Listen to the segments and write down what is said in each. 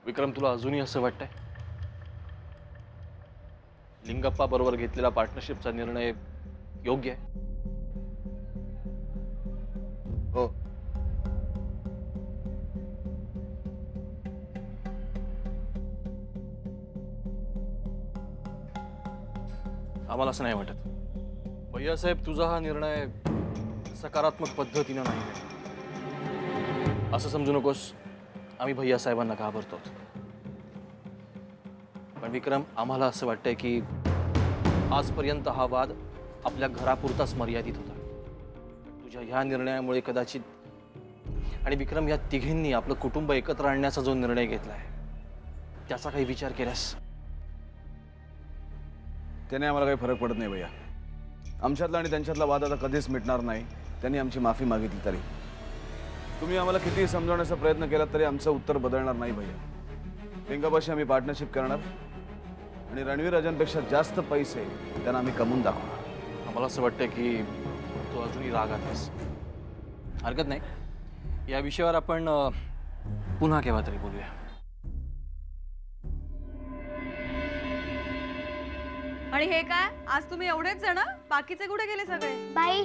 विक्रम, तुला अजूनही असं वाटतंय लिंगप्पा बरोबर घेतलेला पार्टनरशिपचा निर्णय योग्य आहे? हो. आम्हाला असं नाही वाटत. भैयासाहेब, तुझा हा निर्णय सकारात्मक पद्धतीने नाही आहे. असं समजू नकोस आम्ही भैयासाहेबांना घाबरतो. पण विक्रम, आम्हाला असं वाटतंय की आजपर्यंत हा वाद आपल्या घरापुरताच मर्यादित होता. तुझ्या ह्या निर्णयामुळे कदाचित, आणि विक्रम, या तिघींनी आपलं कुटुंब एकत्र आणण्याचा जो निर्णय घेतलाय त्याचा काही विचार केलास? त्याने आम्हाला काही फरक पडत नाही भैया. आमच्यातला आणि त्यांच्यातला वाद आता कधीच मिटणार नाही. त्यांनी आमची माफी मागितली तरी, तुम्ही आम्हाला कितीही समजवण्याचा प्रयत्न केला तरी आमचं उत्तर बदलणार नाही भैया. लिंगप्पाशी आम्ही पार्टनरशिप करणार आणि रणवीर राजांपेक्षा जास्त पैसे त्यांना आम्ही कमवून दाखवणार. आम्हाला असं वाटतं की तू अजूनही रागात आहेस. हरकत नाही, या विषयावर आपण पुन्हा केव्हा तरी बोलूया. आणि हे काय, आज तुम्ही एवढेच जण? बाकीचे कुठे गेले सगळे? बाई,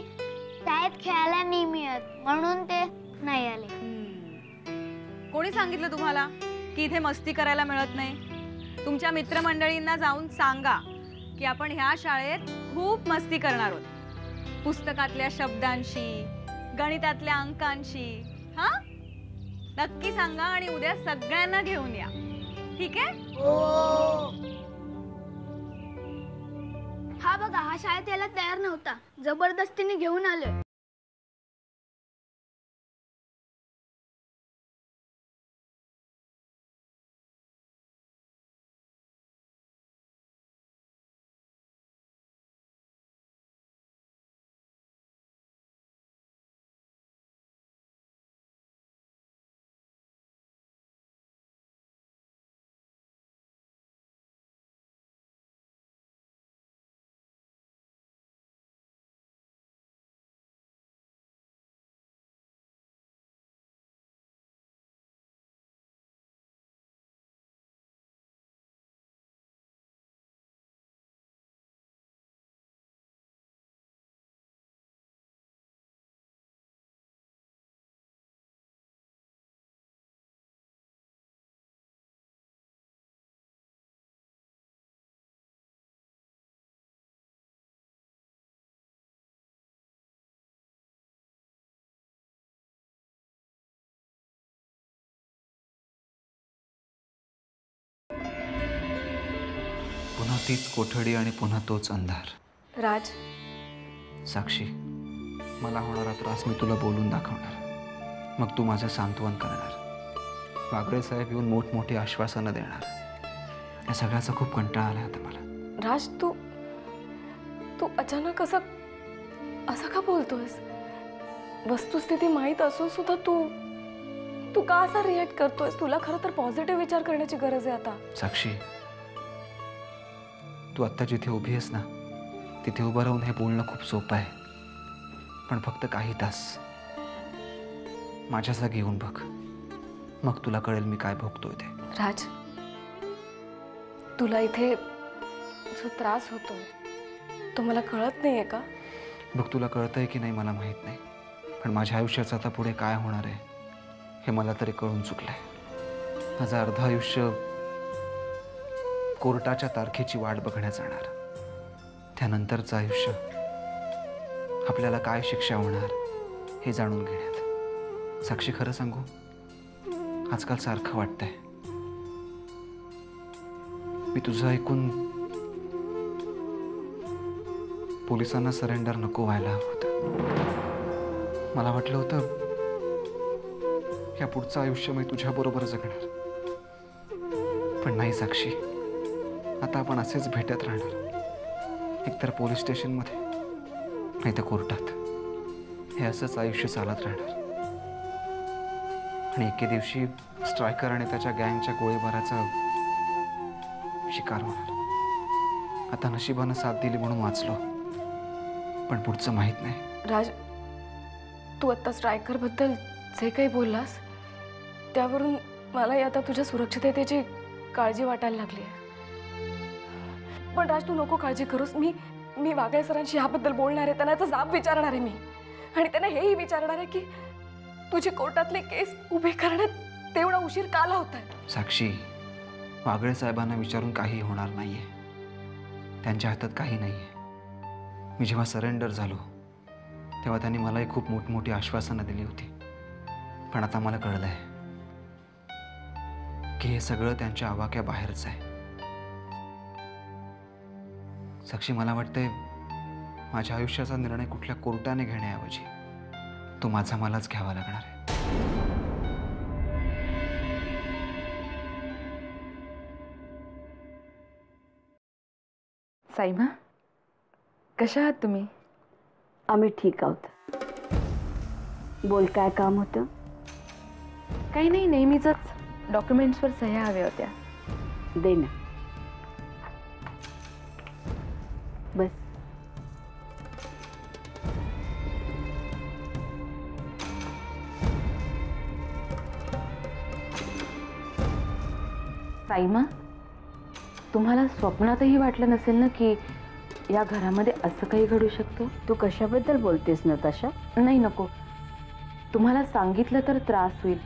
शाळेत खेळायला नाही मिळत म्हणून ते नाही आले. कोणी सांगितलं तुम्हाला की इथे मस्ती करायला मिळत नाही? तुमच्या मित्रमंडळींना जाऊन सांगा की आपण ह्या शाळेत खूप मस्ती करणार आहोत. पुस्तकातल्या शब्दांशी, गणितातल्या अंकांशी. हा, नक्की सांगा आणि उद्या सगळ्यांना घेऊन या. ठीक आहे? हा बघा, हा शाळेत यायला तयार नव्हता, जबरदस्तीने घेऊन आलोय. पुन्हा तीच कोठडी आणि पुन्हा तोच अंधार. राज, साक्षी, मला होणारा त्रास मी तुला बोलून दाखवणार. मग तू माझं सांत्वन करणार. वागळे साहेब येऊन मोठमोठी आश्वासनं देणार. या सगळ्याचा खूप कंटाळा आला आता मला. राज, तू अचानक असं का बोलतोयस? वस्तुस्थिती माहीत असून सुद्धा तू का असा रिॲक्ट करतोयस? तुला खरं तर पॉझिटिव्ह विचार करण्याची गरज आहे आता. साक्षी, तू आत्ता जिथे उभी आहेस ना, तिथे उभं राहून हे बोलणं खूप सोपं आहे. पण फक्त काही तास माझ्या जागी येऊन बघ, मग तुला कळेल मी काय भोगतोय ते. राज, तुला इथे जो त्रास होतो तो मला कळत नाहीये का? बघ, तुला कळतंय की नाही मला माहीत नाही, पण माझ्या आयुष्याचं आता पुढे काय होणार आहे हे मला तरी कळून चुकलंय. माझं अर्ध आयुष्य कोर्टाच्या तारखेची वाट बघण्यात जाणार. त्यानंतरचं आयुष्य आपल्याला काय शिक्षा होणार हे जाणून घेण्यात. साक्षी, खरं सांगू, आजकाल सारखं वाटतंय मी तुझं ऐकून पोलिसांना सरेंडर नको व्हायला हवं होतं. मला वाटलं होतं या पुढचं आयुष्य मी तुझ्याबरोबर जगणार. पण नाही साक्षी, आता आपण असेच भेटत राहणार. एकतर पोलीस स्टेशनमध्ये, नाही तर कोर्टात. हे असंच आयुष्य चालत राहणार. आणि एके दिवशी स्ट्रायकर आणि त्याच्या गँगच्या गोळीबाराचा शिकार होणार. आता नशिबानं साथ दिली म्हणून वाचलो, पण पुढचं माहीत नाही. राज, तू आत्ता स्ट्रायकर बद्दल जे काही बोललास त्यावरून मलाही आता तुझ्या सुरक्षिततेची काळजी वाटायला लागली आहे. पण राज, तू नको काळजी करूस. मी वागळे सरांशी याबद्दल बोलणार आहे, त्यांना याचा जाब विचारणार आहे मी. आणि त्यांना हेही विचारणार आहे की तुझी कोर्टातले केस उभे करण्यात तेवढा उशीर का लावताय. साक्षी, वागळे साहेबांना विचारून काही होणार नाहीये. त्यांच्या हातात काही नाहीये. मी जेव्हा सरेंडर झालो तेव्हा त्यांनी मलाही खूप मोठमोठी आश्वासनं दिली होती. पण आता मला कळलंय की हे सगळं त्यांच्या आवाक्याबाहेरच आहे. साक्षी, मला वाटतंय माझ्या आयुष्याचा निर्णय कुठल्या कोर्टाने घेण्याऐवजी तो माझा मलाच घ्यावा लागणार आहे. साईमा, कशा आहात तुम्ही? आम्ही ठीक आहोत. बोल, काय काम होतं? काही नाही, नेहमीच डॉक्युमेंट्सवर सह्या हव्या होत्या. दे ना. बस. साईमा, तुम्हाला स्वप्नातही वाटलं नसेल ना की या घरामध्ये असं काही घडू शकतं? तू कशाबद्दल बोलतेस नताशा? नाही, नको. तुम्हाला सांगितलं तर त्रास होईल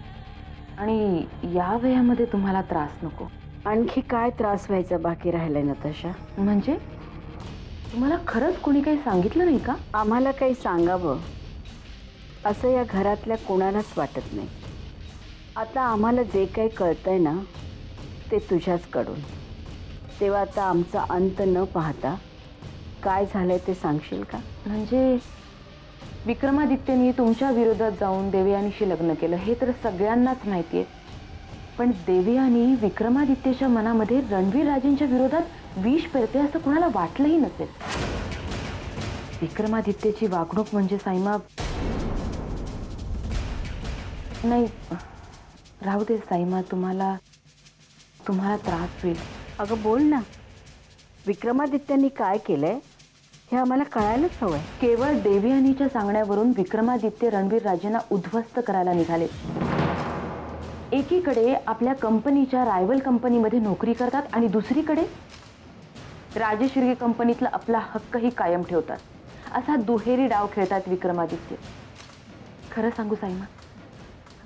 आणि या वयामध्ये तुम्हाला त्रास नको. आणखी काय त्रास व्हायचा बाकी राहिलाय नताशा? म्हणजे तुम्हाला खरंच कोणी काही सांगितलं नाही का? आम्हाला काही सांगावं असं या घरातल्या कोणालाच वाटत नाही. आता आम्हाला जे काही कळतंय ना ते तुझ्याचकडून. तेव्हा आता आमचा अंत न पाहता काय झालंय ते सांगशील का? म्हणजे विक्रमादित्यनी तुमच्या विरोधात जाऊन देवयानीशी लग्न केलं हे तर सगळ्यांनाच माहिती आहे. पण देवयानी विक्रमादित्यच्या मनामध्ये रणवीर राजेंच्या विरोधात विष पेरते असं कोणाला वाटलंही नसेल. विक्रमादित्यची वागणूक म्हणजे साईमा, नाही राहू दे साईमा, तुम्हाला त्रास होईल. अगं बोल ना. विक्रमादित्यांनी काय केलंय हे आम्हाला कळायलाच हवंय. केवळ देवयानीच्या सांगण्यावरून विक्रमादित्य रणवीर राजेंना उद्ध्वस्त करायला निघाले. एकीकडे आपल्या कंपनीच्या रायव्हल कंपनीमध्ये नोकरी करतात आणि दुसरीकडे राजेशिर्के कंपनीतला आपला हक्कही कायम ठेवतात. असा दुहेरी डाव खेळतात विक्रमादित्य. खरं सांगू साईमा,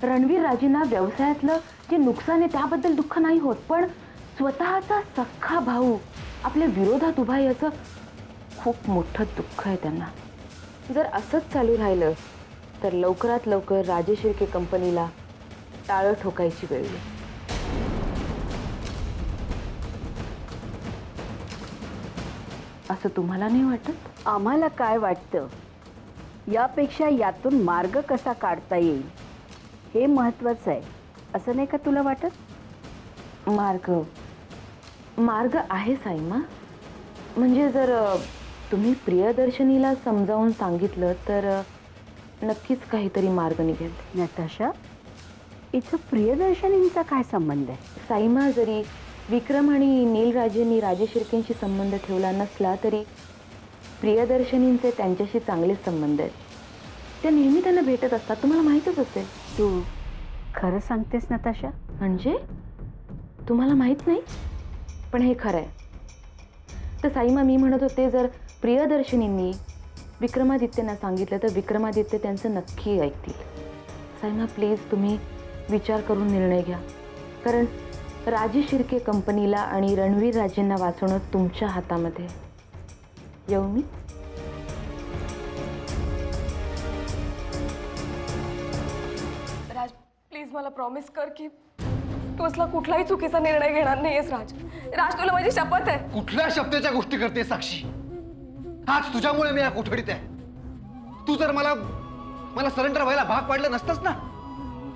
रणवीर राजेंना व्यवसायातलं जे नुकसान आहे त्याबद्दल दुःख नाही होत, पण स्वतःचा सख्खा भाऊ आपल्या विरोधात उभा आहे याचं खूप मोठं दुःख आहे त्यांना. जर असंच चालू राहिलं तर लवकरात लवकर राजेशिर्के कंपनीला टाळं ठोकायची वेळ येईल. असं तुम्हाला नाही वाटत? आम्हाला काय वाटतं यापेक्षा यातून मार्ग कसा काढता येईल हे महत्त्वाचं आहे, असं नाही का तुला वाटत? मार्ग आहे साईमा. म्हणजे जर तुम्ही प्रियदर्शनीला समजावून सांगितलं तर नक्कीच काहीतरी मार्ग निघेल. नताशा, इथं प्रियदर्शनींचा काय संबंध आहे? साईमा, जरी विक्रम आणि नीलराजेंनी राजेशिर्केंशी संबंध ठेवला नसला तरी प्रियदर्शनींचे त्यांच्याशी चांगले संबंध आहेत. त्या नेहमी त्यांना भेटत असतात, तुम्हाला माहीतच असेल. तू खरं सांगतेस नताशा? म्हणजे तुम्हाला माहीत नाही, पण हे खरं आहे. तर साईमा, मी म्हणत होते जर प्रियदर्शनींनी विक्रमादित्यना सांगितलं तर विक्रमादित्य त्यांचं नक्की ऐकतील. साईमा प्लीज, तुम्ही विचार करून निर्णय घ्या, कारण राजेशिर्के कंपनीला आणि रणवीर राजेंना वाचवणं तुमच्या हातामध्ये. येऊ मी? राज प्लीज मला प्रॉमिस कर की तू असला कुठलाही चुकीचा निर्णय घेणार नाहीयेस. राज, तुला माझी शपथ आहे. कुठल्या शब्दाच्या गोष्टी करते साक्षी? आज तुझ्यामुळे मी या कोठडीत आहे. तू जर मला सरेंडर व्हायला भाग पाडलं नसतंस ना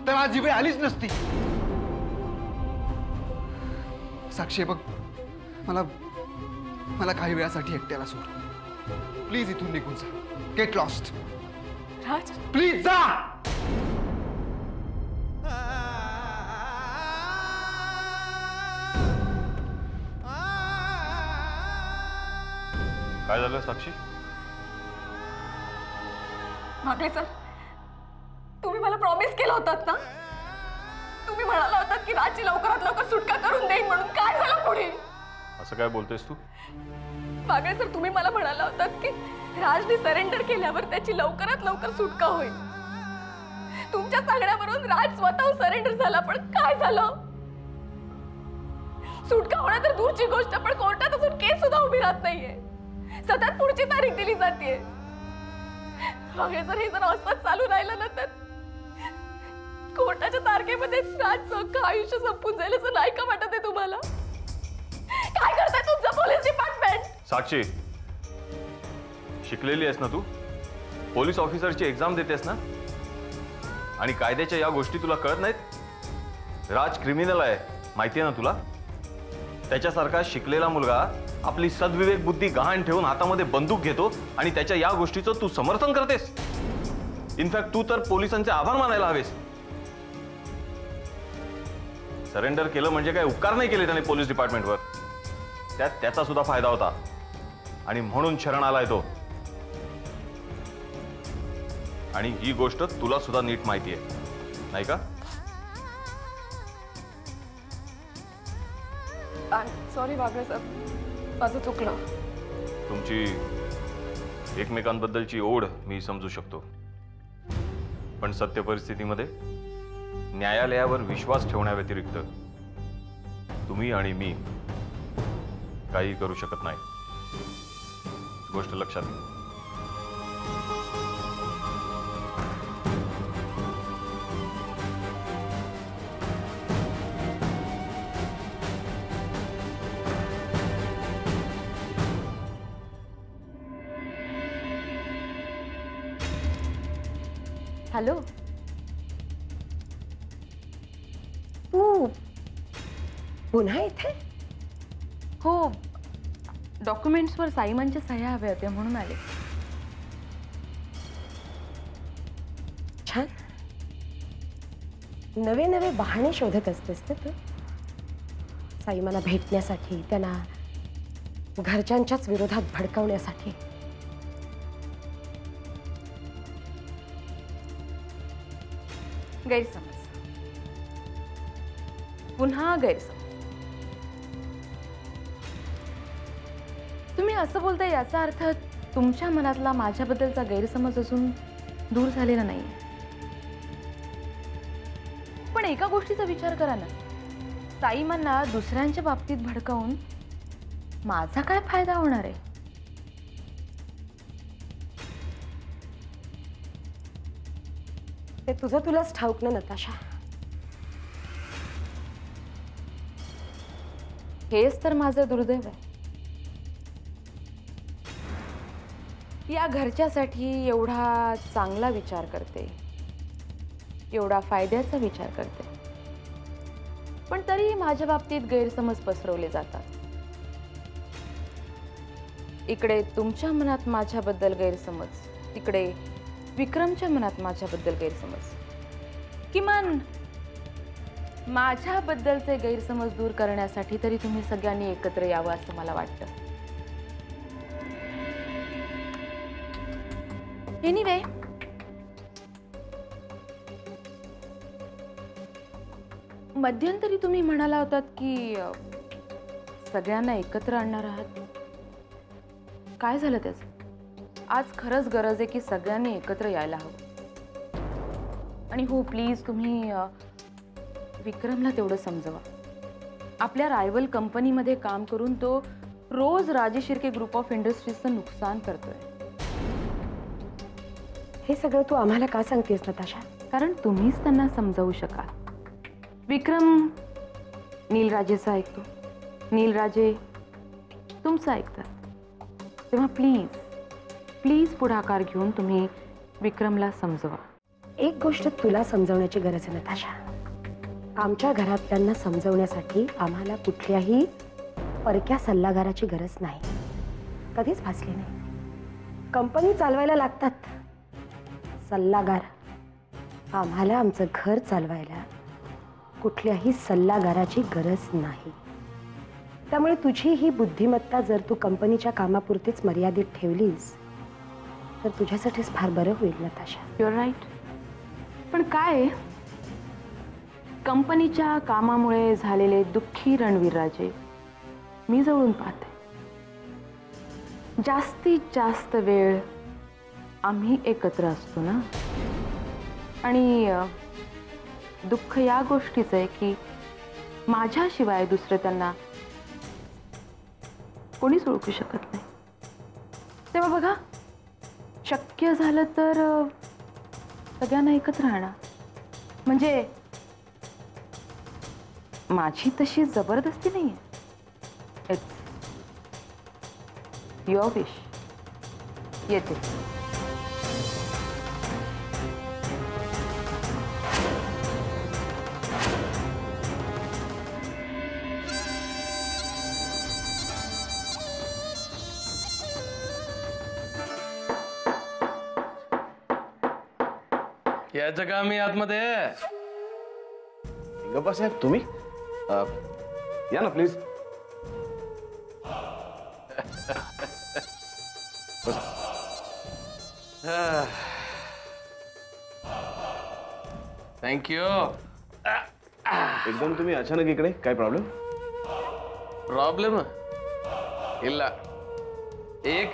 तर आज ही वेळ आलीच नसती. साक्षी बघ, मला काही वेळासाठी एकट्याला सोड. प्लीज इथून निघून जा. Get lost. राज प्लीज जा. काय झालं साक्षी? वागळे सर, तुम्ही मला प्रॉमिस केला होतात ना तुम्ही म्हणाला होता की राजची लवकरात लवकर सुटका करून देईन म्हणून. काय झालं पुढे? असं काय बोलतेस तू? मागे सर तुम्ही मला म्हणाला होता की राजने सरेंडर केल्यावर त्याची लवकरात लवकर सुटका होईल. तुमच्या सांगण्यावरून राज स्वतः सरेंडर झाला, पण काय झालं? सुटका होणं तर दूरची गोष्ट, पण कोर्टात अजून केस सुद्धा उभी राहत नाहीये. सतत पुढची तारीख दिली जाते. मागे सर हे जर असंच चालू राहिलं ना तर कोर्टाच्या तारखेमध्ये राजचं आयुष्य संपून जाईल असं नाही का वाटत आहे तुम्हाला? काय करताय तुमचं पोलीस डिपार्टमेंट? साक्षी, शिकलेली आहेस ना तू? पोलीस ऑफिसरची एक्झाम देतेस ना? आणि कायद्याच्या या गोष्टी तुला कळत नाहीत? राज क्रिमिनल आहे, माहिती आहे ना तुला? त्याच्यासारखा शिकलेला मुलगा आपली सद्विवेक बुद्धी गहाण ठेवून हातामध्ये बंदूक घेतो आणि त्याच्या या गोष्टीचं तू समर्थन करतेस. इनफॅक्ट तू तर पोलिसांचे आभार मानायला हवेस. सरेंडर केलं म्हणजे काय उपकार नाही केले त्याने पोलीस डिपार्टमेंटवर. त्यात त्याचा सुद्धा फायदा होता आणि म्हणून शरण आलाय तो. आणि ही गोष्ट तुला सुद्धा नीट माहिती आहे नाही का? सॉरी वागळे सर, माझं चुकलं. तुमची एकमेकांबद्दलची ओढ मी समजू शकतो, पण सत्य परिस्थितीमध्ये न्यायालयावर विश्वास ठेवण्याव्यतिरिक्त तुम्ही आणि मी काही करू शकत नाही. गोष्ट लक्षात घ्या. हॅलो, तू पुन्हा इथे? हो, डॉक्युमेंट्सवर साईमांच्या सह्या हव्या होत्या म्हणून आले. छान, नवे नवे बहाणे शोधत असतेस ना तू साईमाला भेटण्यासाठी, त्यांना घरच्यांच्याच विरोधात भडकवण्यासाठी. गैरसमज, पुन्हा गैरसमज. तुम्ही असं बोलताय याचा अर्थ तुमच्या मनातला माझ्याबद्दलचा गैरसमज असून दूर झालेला नाही. पण एका गोष्टीचा विचार करा ना, साईमांना दुसऱ्यांच्या बाबतीत भडकावून माझा काय फायदा होणार आहे? ते तुझं तुलाच ठाऊक ना नताशा. हेच तर माझं दुर्दैव आहे. या घरच्यासाठी एवढा चांगला विचार करते, एवढा फायद्याचा विचार करते, पण तरी माझ्या बाबतीत गैरसमज पसरवले जातात. इकडे तुमच्या मनात माझ्याबद्दल गैरसमज, तिकडे विक्रमच्या मनात माझ्याबद्दल गैरसमज. किमान माझ्याबद्दलचे गैरसमज दूर करण्यासाठी तरी तुम्ही सगळ्यांनी एकत्र यावं असं मला वाटतं. एनिवे, मध्यंतरी तुम्ही म्हणाला होतात की सगळ्यांना एकत्र आणणार आहात. काय झालं त्याचं? आज खरंच गरज आहे की सगळ्यांनी एकत्र यायला हवं. आणि हो, प्लीज तुम्ही विक्रमला तेवढं समजवा. आपल्या रायव्हल कंपनीमध्ये काम करून तो रोज राजे शिर्के ग्रुप ऑफ इंडस्ट्रीजचं नुकसान करतोय. हे सगळं तू आम्हाला का सांगतेस नताशा? कारण तुम्हीच त्यांना समजावू शकाल. विक्रम नीलराजेचं ऐकतो, नीलराजे तुमचं ऐकतात. तेव्हा प्लीज प्लीज पुढाकार घेऊन तुम्ही विक्रमला समजवा. एक गोष्ट तुला समजवण्याची गरज आहे नताशा. आमच्या घरातल्यांना समजवण्यासाठी आम्हाला कुठल्याही परक्या सल्लागाराची गरज नाही, कधीच भासली नाही. कंपनी चालवायला लागतात सल्लागार. आम्हाला आमचं घर चालवायला कुठल्याही सल्लागाराची गरज नाही. त्यामुळे तुझी ही बुद्धिमत्ता जर तू कंपनीच्या कामापुरतीच मर्यादित ठेवलीस तर तुझ्यासाठीच फार बरं होईल नताशा. Your right. पण काय कंपनीच्या कामामुळे झालेले दुःखी रणवीरराजे मी जवळून पाहते. जास्तीत जास्त वेळ आम्ही एकत्र असतो ना, आणि दुःख या गोष्टीचं आहे की माझ्याशिवाय दुसरं त्यांना कोणीच ओळखू शकत नाही. तेव्हा बघा, शक्य झालं तर सगळ्यांना एकत्र आणा. म्हणजे माझी तशी जबरदस्ती नाहीये. It's your wish. येते. याचं का मी आतमध्ये? गप्पा साहेब तुम्ही या ना प्लीज. थँक्यू. एकदम तुम्ही अचानक इकडे, काय प्रॉब्लेम? प्रॉब्लेम ಇಲ್ಲ. एक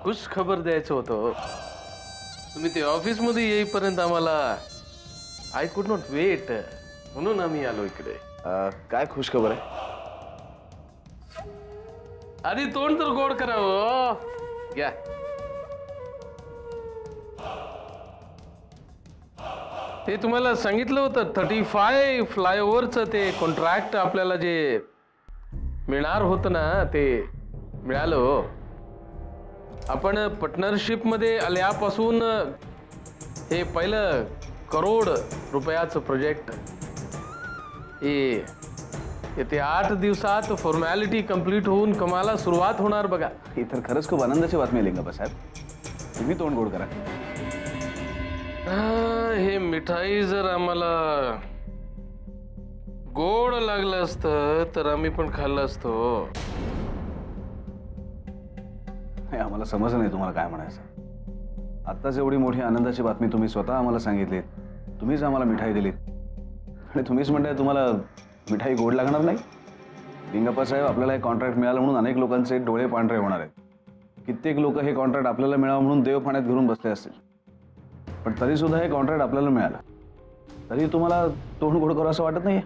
खुश खबर द्यायचं होतं. तुम्ही ते ऑफिसमध्ये येईपर्यंत आम्हाला आय कुड नॉट वेट, म्हणून आम्ही आलो इकडे. काय खुश खबर आहे? आधी तोंड तर गोड करावं. घ्या. ते तुम्हाला सांगितलं होतं 35 फ्लायओव्हरचं ते कॉन्ट्रॅक्ट आपल्याला जे मिळणार होतं ना, ते मिळालं. आपण पार्टनरशिप मध्ये आल्यापासून हे पहिलं करोड रुपयाचं प्रोजेक्ट येते 8 दिवसात फॉर्मॅलिटी कंप्लीट होऊन कमाला सुरुवात होणार बघा. ही तर खरंच खूप आनंदाची बातमी आहे लिंगप्पा साहेब. तुम्ही तोंड गोड करा. हे मिठाई जर आम्हाला गोड लागलं असतं तर आम्ही पण खाल्लं असतो. आम्हाला समजलं नाही तुम्हाला काय म्हणायचं. आत्ताच एवढी मोठी आनंदाची बातमी तुम्ही स्वतः आम्हाला सांगितलीत. तुम्हीच आम्हाला मिठाई दिलीत आणि तुम्हीच म्हणताय तुम्हाला मिठाई गोड लागणार नाही. लिंगप्पा साहेब, आपल्याला हे कॉन्ट्रॅक्ट मिळालं म्हणून अनेक लोकांचे डोळे पांढरे होणार आहेत. कित्येक लोक हे कॉन्ट्रॅक्ट आपल्याला मिळावं म्हणून देव पाण्यात घिरून बसले असतील, पण तरी सुद्धा हे कॉन्ट्रॅक्ट आपल्याला मिळालं. तरी तुम्हाला तोंड गोड करू असं वाटत नाहीये?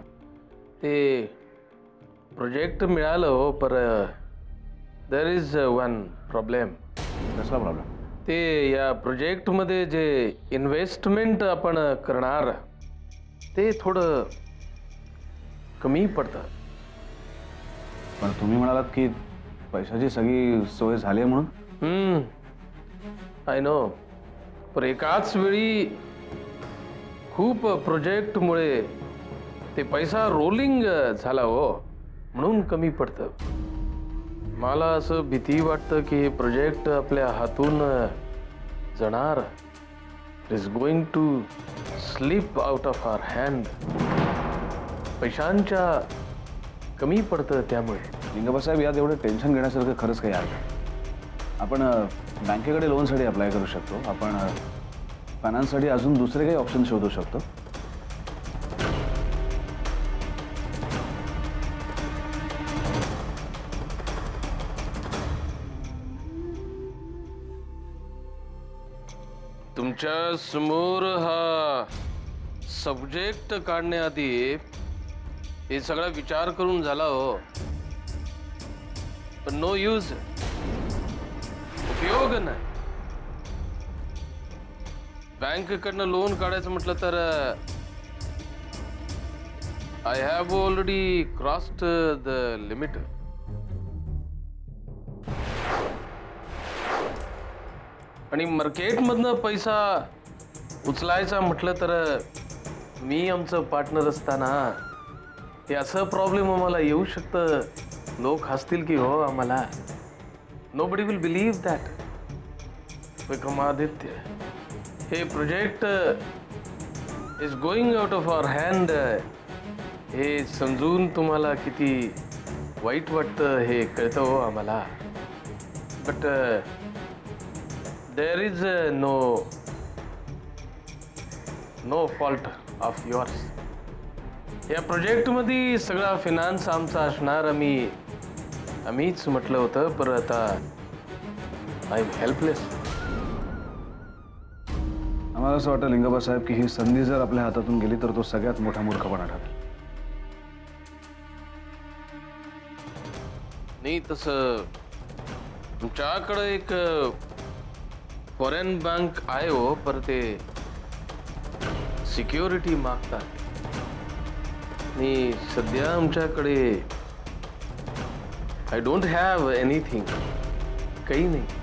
ते प्रोजेक्ट मिळालं हो, पर देयर इज वन प्रॉब्लेम. कसला प्रॉब्लेम? ते या प्रोजेक्टमध्ये जे इन्व्हेस्टमेंट आपण करणार ते थोडं कमी पडतं. पण तुम्ही म्हणालात की पैशाची सगळी सोय झाली आहे म्हणून. आय नो, पण एकाच वेळी खूप प्रोजेक्टमुळे ते पैसा रोलिंग झाला हो, म्हणून कमी पडतं. मला असं भीती वाटतं की हे प्रोजेक्ट आपल्या हातून जाणार. It is going to slip out of our hand. पैशांच्या कमी पडतं त्यामुळे. लिंगप्पा साहेब, यात एवढं टेन्शन घेण्यासारखं खरंच काही आहे. आपण बँकेकडे लोनसाठी अप्लाय करू शकतो. आपण फायनान्ससाठी अजून दुसरे काही ऑप्शन शोधू शकतो. तुमच्या समोर हा सब्जेक्ट काढण्याआधी हे सगळा विचार करून झाला हो, पण नो यूज, उपयोग नाही. बँकेकडनं लोन काढायचं म्हटलं तर I have already crossed the limit. आणि मार्केटमधनं पैसा उचलायचा म्हटलं तर मी आमचं पार्टनर असताना हे असं प्रॉब्लेम आम्हाला येऊ शकतं. लोक हसतील की हो आम्हाला. Nobody will believe that Vikramaditya हे project is going out of our hand. हे समजून तुम्हाला किती वाईट वाटतं हे कळतं हो आम्हाला. But there is no fault of yours. या प्रोजेक्टमध्ये सगळा फिनान्स आमचा असणार आम्हीच म्हटलं होतं, पण आता आय एम हेल्पलेस. आम्हाला असं वाटतं लिंगाबा साहेब की ही संधी जर आपल्या हातातून गेली तर तो सगळ्यात मोठा मूर्खपणा ठरेल. नाही तसं तुमच्याकडे एक फॉरेन बँक आहे हो, पर ते सिक्युरिटी मागतात आणि सध्या आमच्याकडे आय डोंट हॅव एनिथिंग, काही नाही.